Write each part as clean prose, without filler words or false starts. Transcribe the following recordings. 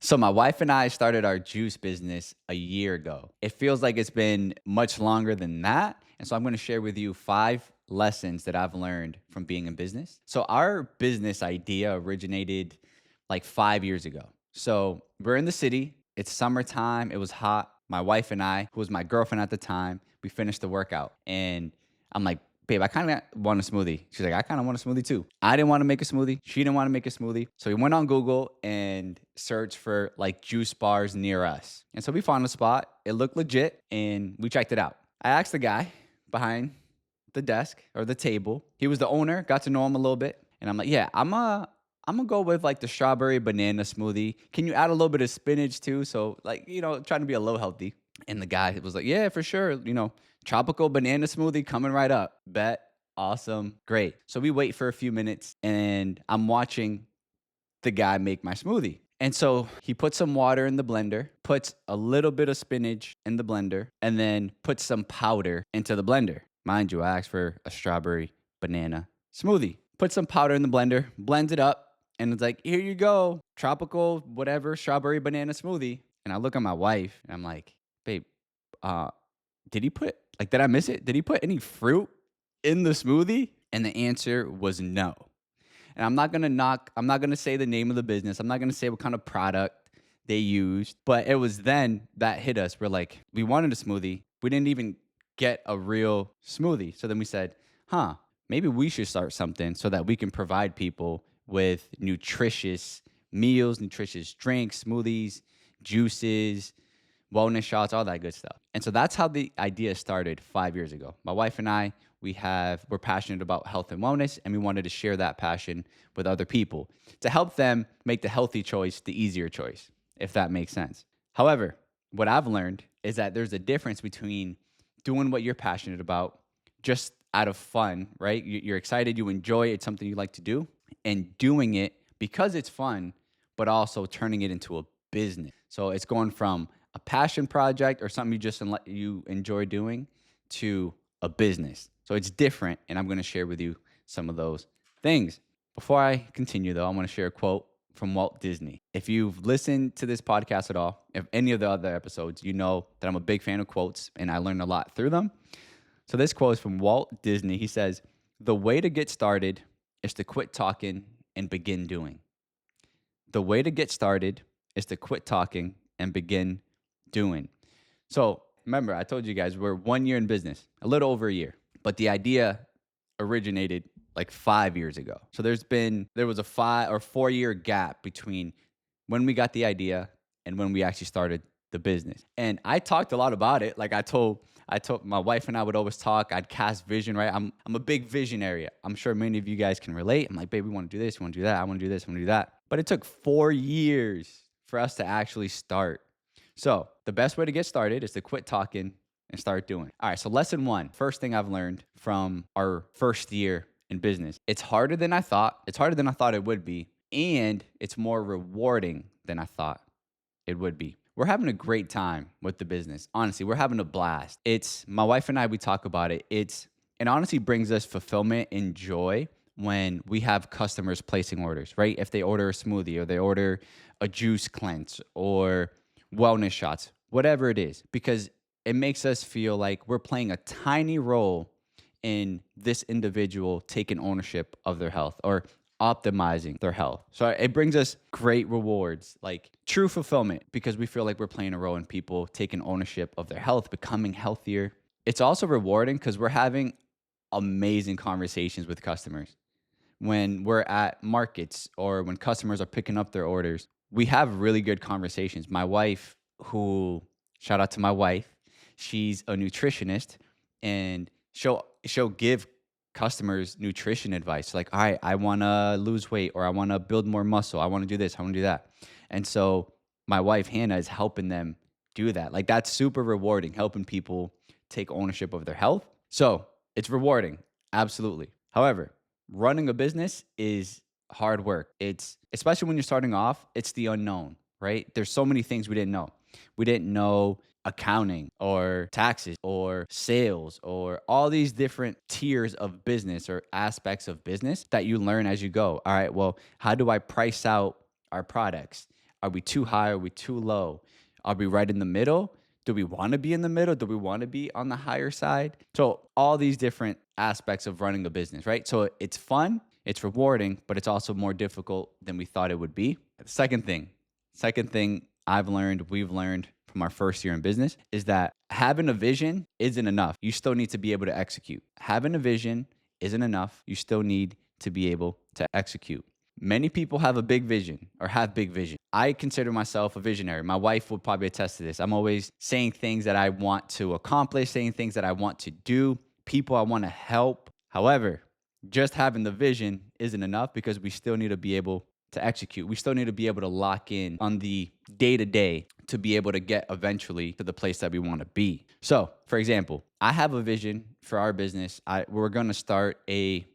So my wife and I started our juice business a year ago. It feels like it's been much longer than that. And so I'm going to share with you 5 lessons that I've learned from being in business. So our business idea originated like 5 years ago. So we're in the city. It's summertime. It was hot. My wife and I, who was my girlfriend at the time, we finished the workout. And I'm like, babe, I kind of want a smoothie. She's like, I kind of want a smoothie too. I didn't want to make a smoothie. She didn't want to make a smoothie. So we went on Google and searched for like juice bars near us. And so we found a spot. It looked legit and we checked it out. I asked the guy behind the desk or the table. He was the owner, got to know him a little bit. And I'm like, yeah, I'm gonna go with like the strawberry banana smoothie. Can you add a little bit of spinach too? So like, trying to be a little healthy. And the guy was like, yeah, for sure. Tropical banana smoothie coming right up. Bet. Awesome. Great. So we wait for a few minutes and I'm watching the guy make my smoothie. And so he puts some water in the blender, puts a little bit of spinach in the blender, and then puts some powder into the blender. Mind you, I asked for a strawberry banana smoothie. Put some powder in the blender, blends it up, and it's like, here you go, tropical, whatever, strawberry banana smoothie. And I look at my wife and I'm like, babe, did I miss it? Did he put any fruit in the smoothie? And the answer was no. And I'm not gonna say the name of the business. I'm not gonna say what kind of product they used, but it was then that hit us. We're like, we wanted a smoothie. We didn't even get a real smoothie. So then we said, maybe we should start something so that we can provide people with nutritious meals, nutritious drinks, smoothies, juices, wellness shots, all that good stuff. And so that's how the idea started 5 years ago. My wife and I, we're passionate about health and wellness, and we wanted to share that passion with other people to help them make the healthy choice the easier choice, if that makes sense. However, what I've learned is that there's a difference between doing what you're passionate about just out of fun, right? You're excited, you enjoy it, it's something you like to do, and doing it because it's fun, but also turning it into a business. So it's going from a passion project or something you enjoy doing to a business. So it's different, and I'm going to share with you some of those things. Before I continue, though, I want to share a quote from Walt Disney. If you've listened to this podcast at all, if any of the other episodes, you know that I'm a big fan of quotes, and I learned a lot through them. So this quote is from Walt Disney. He says, "The way to get started is to quit talking and begin doing." The way to get started is to quit talking and begin doing. So remember, I told you guys we're 1 year in business, a little over a year, but the idea originated like 5 years ago. So there was a 5 or 4 year gap between when we got the idea and when we actually started the business. And I talked a lot about it. Like I told my wife and I would always talk. I'd cast vision, right? I'm a big visionary. I'm sure many of you guys can relate. I'm like, babe, we want to do this, we want to do that, I want to do this, I want to do that. But it took 4 years for us to actually start. So the best way to get started is to quit talking and start doing. All right, so lesson 1, first thing I've learned from our first year in business. It's harder than I thought. It's harder than I thought it would be. And it's more rewarding than I thought it would be. We're having a great time with the business. Honestly, we're having a blast. It's my wife and I, we talk about it. It honestly brings us fulfillment and joy when we have customers placing orders, right? If they order a smoothie or they order a juice cleanse or wellness shots, whatever it is, because it makes us feel like we're playing a tiny role in this individual taking ownership of their health or optimizing their health. So it brings us great rewards, like true fulfillment, because we feel like we're playing a role in people taking ownership of their health, becoming healthier. It's also rewarding because we're having amazing conversations with customers. When we're at markets or when customers are picking up their orders, we have really good conversations. My wife, shout out to my wife, she's a nutritionist, and she'll give customers nutrition advice. Like, all right, I want to lose weight, or I want to build more muscle. I want to do this. I want to do that. And so my wife, Hannah, is helping them do that. Like, that's super rewarding, helping people take ownership of their health. So it's rewarding. Absolutely. However, running a business is hard work. It's especially when you're starting off, it's the unknown, right? There's so many things we didn't know. We didn't know accounting or taxes or sales or all these different tiers of business or aspects of business that you learn as you go. All right, well, how do I price out our products? Are we too high? Are we too low? Are we right in the middle? Do we want to be in the middle? Do we want to be on the higher side? So, all these different aspects of running a business, right? So, it's fun, it's rewarding, but it's also more difficult than we thought it would be. Second thing we've learned from our first year in business is that having a vision isn't enough. You still need to be able to execute. Having a vision isn't enough. You still need to be able to execute. Many people have a big vision or have big vision. I consider myself a visionary. My wife would probably attest to this. I'm always saying things that I want to accomplish, saying things that I want to do, people I want to help. However, just having the vision isn't enough because we still need to be able to execute. We still need to be able to lock in on the day to day to be able to get eventually to the place that we want to be. So, for example, I have a vision for our business. We're going to start a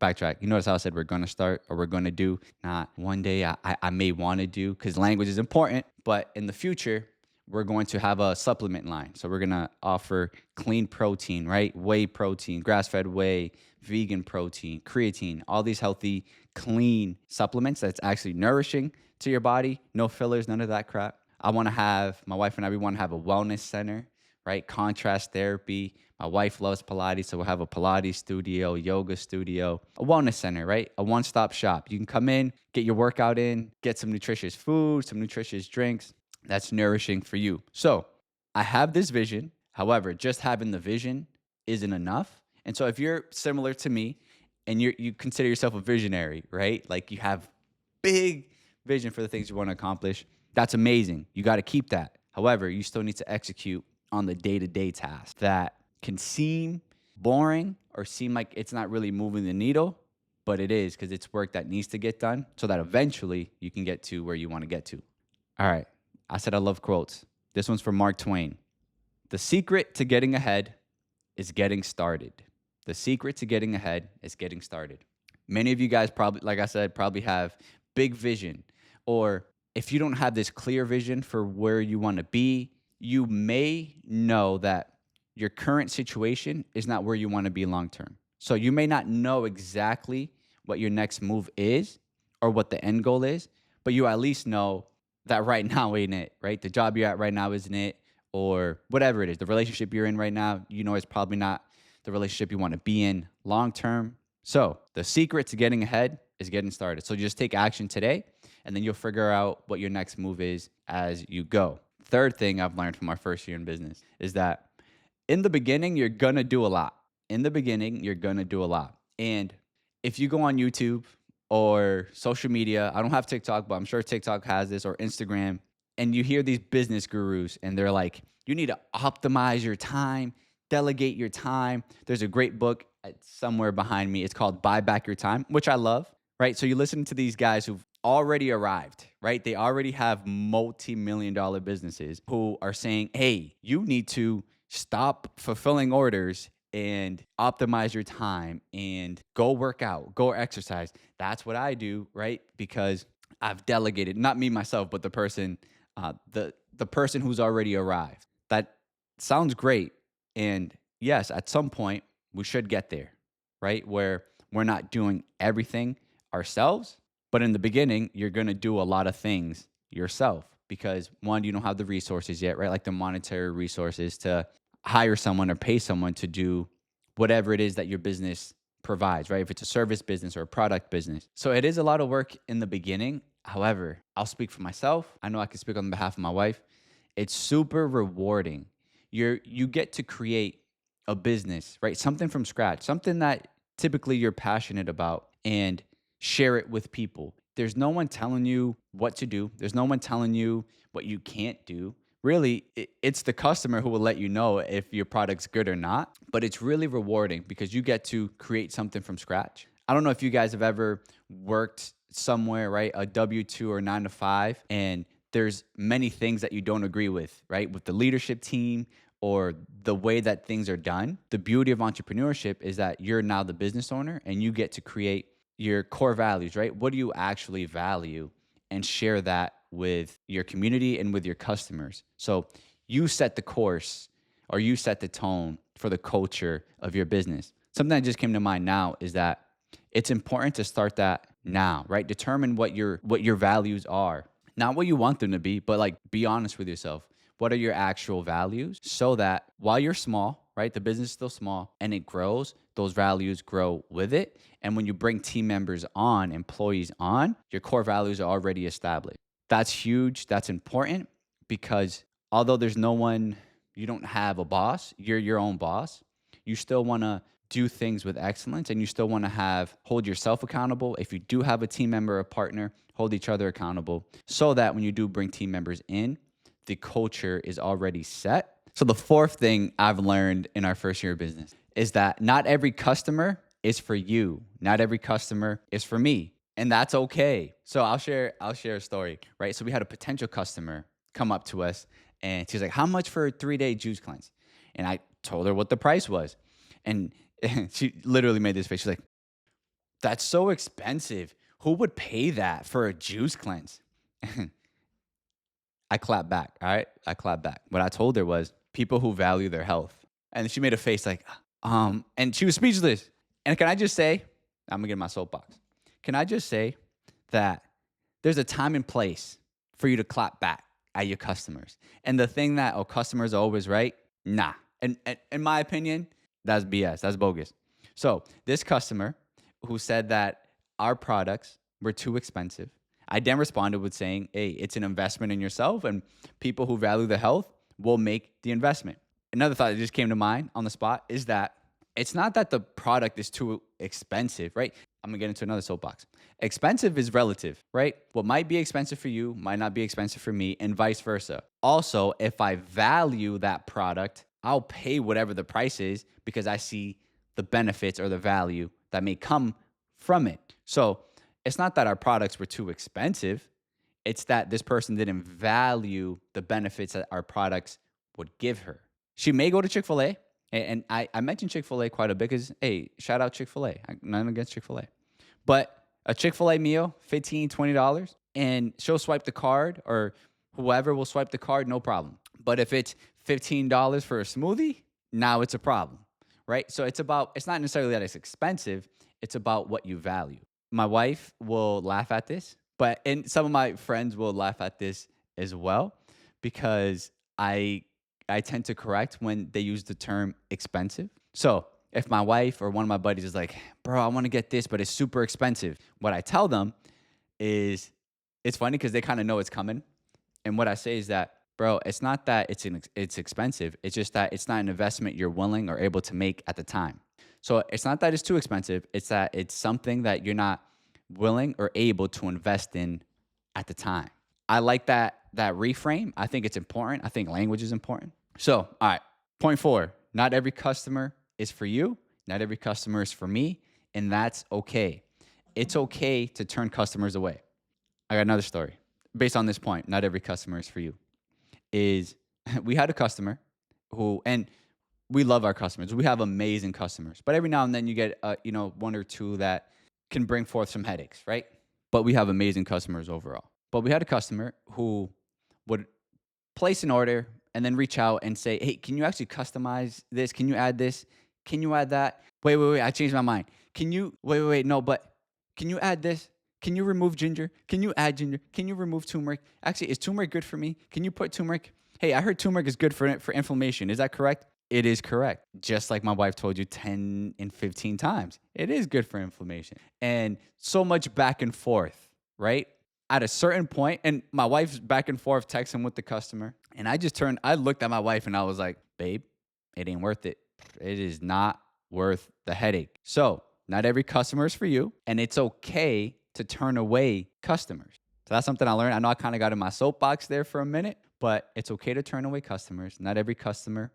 backtrack. You notice how I said we're going to start or we're going to do? Not one day I may want to do, because language is important, but in the future, we're going to have a supplement line. So we're going to offer clean protein, right? Whey protein, grass-fed whey, vegan protein, creatine, all these healthy, clean supplements that's actually nourishing to your body. No fillers, none of that crap. My wife and I, we want to have a wellness center, right? Contrast therapy. My wife loves Pilates, so we'll have a Pilates studio, yoga studio, a wellness center, right? A one-stop shop. You can come in, get your workout in, get some nutritious food, some nutritious drinks that's nourishing for you. So I have this vision. However, just having the vision isn't enough. And so if you're similar to me and you consider yourself a visionary, right? Like you have big vision for the things you want to accomplish, that's amazing. You got to keep that. However, you still need to execute on the day-to-day tasks that can seem boring or seem like it's not really moving the needle, but it is, because it's work that needs to get done so that eventually you can get to where you want to get to. All right. I said I love quotes. This one's from Mark Twain. The secret to getting ahead is getting started. The secret to getting ahead is getting started. Many of you guys probably, like I said, probably have big vision. Or if you don't have this clear vision for where you want to be, you may know that your current situation is not where you want to be long term. So you may not know exactly what your next move is or what the end goal is, but you at least know that right now ain't it, right? The job you're at right now isn't it, or whatever it is. The relationship you're in right now, you know, it's probably not the relationship you want to be in long term. So the secret to getting ahead is getting started. So just take action today, and then you'll figure out what your next move is as you go. Third thing I've learned from our first year in business is that in the beginning, you're going to do a lot. In the beginning, you're going to do a lot. And if you go on YouTube or social media, I don't have TikTok, but I'm sure TikTok has this, or Instagram, and you hear these business gurus and they're like, you need to optimize your time, delegate your time. There's a great book somewhere behind me. It's called Buy Back Your Time, which I love, right? So you listen to these guys who've already arrived, right? They already have multi-million-dollar businesses who are saying, hey, you need to stop fulfilling orders and optimize your time and go work out, go exercise. That's what I do, right? Because I've delegated, not me myself, but the person who's already arrived. That sounds great. And yes, at some point we should get there, right? Where we're not doing everything ourselves, but in the beginning, you're going to do a lot of things yourself because one, you don't have the resources yet, right? Like the monetary resources to hire someone or pay someone to do whatever it is that your business provides, right? If it's a service business or a product business. So it is a lot of work in the beginning. However, I'll speak for myself. I know I can speak on behalf of my wife. It's super rewarding. You get to create a business, right? Something from scratch, something that typically you're passionate about, and share it with people. There's no one telling you what to do. There's no one telling you what you can't do. Really, it's the customer who will let you know if your product's good or not. But it's really rewarding because you get to create something from scratch. I don't know if you guys have ever worked somewhere, right? A W-2 or 9 to 5, and there's many things that you don't agree with, right? With the leadership team or the way that things are done. The beauty of entrepreneurship is that you're now the business owner and you get to create your core values, right? What do you actually value? And share that with your community and with your customers. So you set the course or you set the tone for the culture of your business. Something that just came to mind now is that it's important to start that now, right? Determine what your values are Not what you want them to be, but like be honest with yourself. What are your actual values so that while you're small, right? The business is still small and it grows, those values grow with it. And when you bring team members on, employees on, your core values are already established. That's huge. That's important because although there's no one, you don't have a boss, you're your own boss. You still want to do things with excellence and you still want to hold yourself accountable. If you do have a team member or partner, hold each other accountable so that when you do bring team members in, the culture is already set. So the fourth thing I've learned in our first year of business is that not every customer is for you. Not every customer is for me. And that's okay. So I'll share a story, right? So we had a potential customer come up to us and she's like, "How much for a 3-day juice cleanse?" And I told her what the price was. And she literally made this face. She's like, "That's so expensive. Who would pay that for a juice cleanse?" I clapped back. All right. I clapped back. What I told her was people who value their health. And she made a face like, and she was speechless. And can I just say, I'm gonna get in my soapbox. Can I just say that there's a time and place for you to clap back at your customers. And the thing that, oh, customers are always right. Nah. And in my opinion, that's BS. That's bogus. So this customer who said that our products were too expensive, I then responded with saying, "Hey, it's an investment in yourself, and people who value the health will make the investment." Another thought that just came to mind on the spot is that it's not that the product is too expensive, right? I'm gonna get into another soapbox. Expensive is relative, right? What might be expensive for you might not be expensive for me, and vice versa. Also, if I value that product, I'll pay whatever the price is because I see the benefits or the value that may come from it. So it's not that our products were too expensive. It's that this person didn't value the benefits that our products would give her. She may go to Chick-fil-A, and I mentioned Chick-fil-A quite a bit because, hey, shout out Chick-fil-A. Nothing against Chick-fil-A. But a Chick-fil-A meal, $15, $20, and she'll swipe the card or whoever will swipe the card, no problem. But if it's $15 for a smoothie, now it's a problem, right? So it's not necessarily that it's expensive. It's about what you value. My wife will laugh at this, and some of my friends will laugh at this as well because I tend to correct when they use the term expensive. So if my wife or one of my buddies is like, "Bro, I want to get this, but it's super expensive," what I tell them is, it's funny because they kind of know it's coming. And what I say is that, "Bro, it's not that it's expensive. It's just that it's not an investment you're willing or able to make at the time." So it's not that it's too expensive. It's that it's something that you're not willing or able to invest in at the time. I like that reframe. I think it's important. I think language is important. So, all right, point 4, not every customer is for you. Not every customer is for me, and that's okay. It's okay to turn customers away. I got another story based on this point. Not every customer is for you. We had a customer and we love our customers. We have amazing customers, but every now and then you get, one or two that can bring forth some headaches, right? But we have amazing customers overall. But we had a customer who would place an order and then reach out and say, "Hey, can you actually customize this? Can you add this? Can you add that? Wait, I changed my mind. Can you, wait, no, but can you add this? Can you remove ginger? Can you add ginger? Can you remove turmeric? Actually, is turmeric good for me? Can you put turmeric? Hey, I heard turmeric is good for inflammation. Is that correct?" It is correct. Just like my wife told you 10 and 15 times. It is good for inflammation. And so much back and forth, right? At a certain point, and my wife's back and forth texting with the customer. And I looked at my wife and I was like, "Babe, it ain't worth it. It is not worth the headache." So not every customer is for you. And it's okay to turn away customers. So that's something I learned. I know I kind of got in my soapbox there for a minute, but it's okay to turn away customers. Not every customer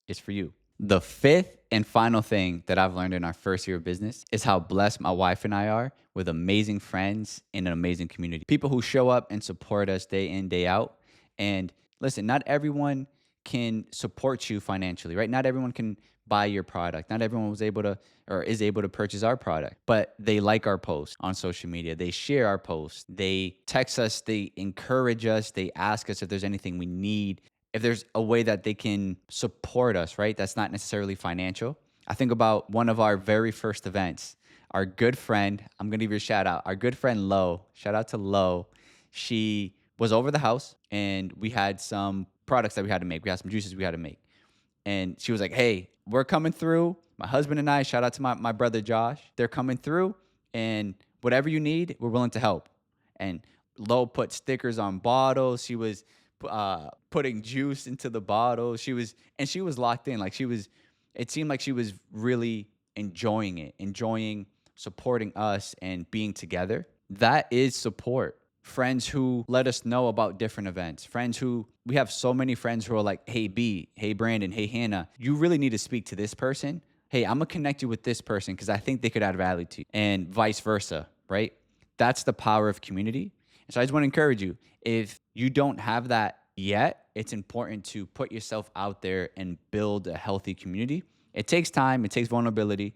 is for you. The fifth and final thing that I've learned in our first year of business is how blessed my wife and I are with amazing friends in an amazing community. People who show up and support us day in, day out. And listen, not everyone can support you financially, right? Not everyone can buy your product. Not everyone was able to or is able to purchase our product, but they like our posts on social media. They share our posts. They text us. They encourage us. They ask us if there's anything we need, if there's a way that they can support us, right? That's not necessarily financial. I think about one of our very first events. Our good friend, I'm going to give you a shout out. Our good friend Lo, shout out to Lo. She was over the house, and we had some products that we had to make. We had some juices we had to make. And she was like, "Hey, we're coming through. My husband and I, shout out to my brother Josh, they're coming through. And whatever you need, we're willing to help." And Lo put stickers on bottles. She was putting juice into the bottles. She was locked in. It seemed like she was really enjoying it, enjoying supporting us and being together. That is support. Friends who let us know about different events. We have so many friends who are like, "Hey B, hey Brandon, hey Hannah, you really need to speak to this person. Hey, I'm gonna connect you with this person because I think they could add value to you," and vice versa, right? That's the power of community. So I just want to encourage you, if you don't have that yet, it's important to put yourself out there and build a healthy community. It takes time, it takes vulnerability,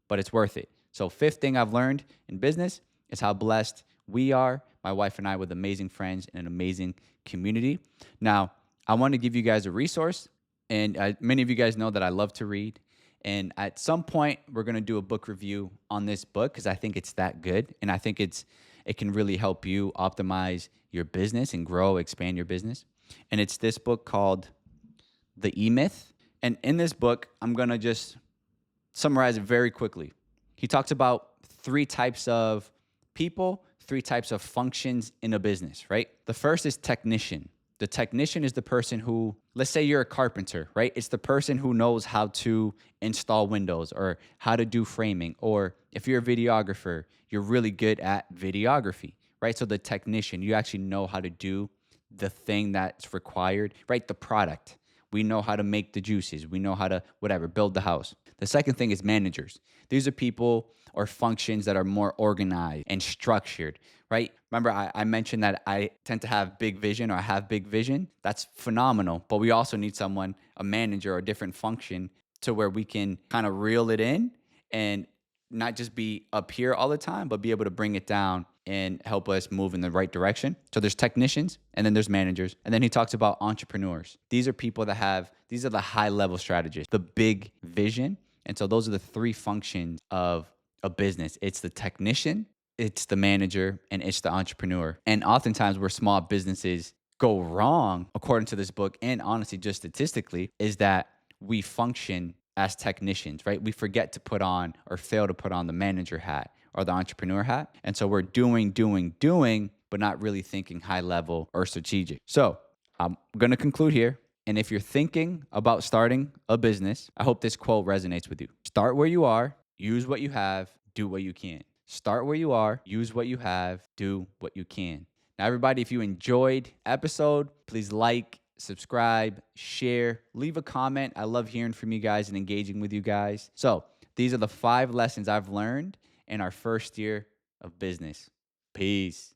but it's worth it. So, fifth thing I've learned in business is how blessed we are, my wife and I, with amazing friends and an amazing community. Now, I want to give you guys a resource, and many of you guys know that I love to read. And at some point, we're going to do a book review on this book because I think it's that good, and I think it can really help you optimize your business and grow, expand your business. And it's this book called The E Myth. And in this book, I'm going to just summarize it very quickly. He talks about three types of people, three types of functions in a business, right? The first is technician. The technician is the person who, let's say you're a carpenter, right? It's the person who knows how to install windows or how to do framing. Or if you're a videographer, you're really good at videography, right? So the technician, you actually know how to do the thing that's required, right? The product. We know how to make the juices. We know how to, whatever, build the house. The second thing is managers. These are people or functions that are more organized and structured, right? Remember, I mentioned that I tend to have big vision, or I have big vision. That's phenomenal. But we also need someone, a manager or a different function, to where we can kind of reel it in and not just be up here all the time, but be able to bring it down and help us move in the right direction. So there's technicians, and then there's managers. And then he talks about entrepreneurs. These are people these are the high level strategists, the big vision. And so those are the three functions of a business. It's the technician, it's the manager, and it's the entrepreneur. And oftentimes where small businesses go wrong, according to this book, and honestly, just statistically, is that we function as technicians, right? We forget to put on, or fail to put on, the manager hat or the entrepreneur hat. And so we're doing, but not really thinking high level or strategic. So I'm going to conclude here. And if you're thinking about starting a business, I hope this quote resonates with you. Start where you are, use what you have, do what you can. Start where you are, use what you have, do what you can. Now, everybody, if you enjoyed episode, please like, subscribe, share, leave a comment. I love hearing from you guys and engaging with you guys. So these are the 5 lessons I've learned in our first year of business. Peace.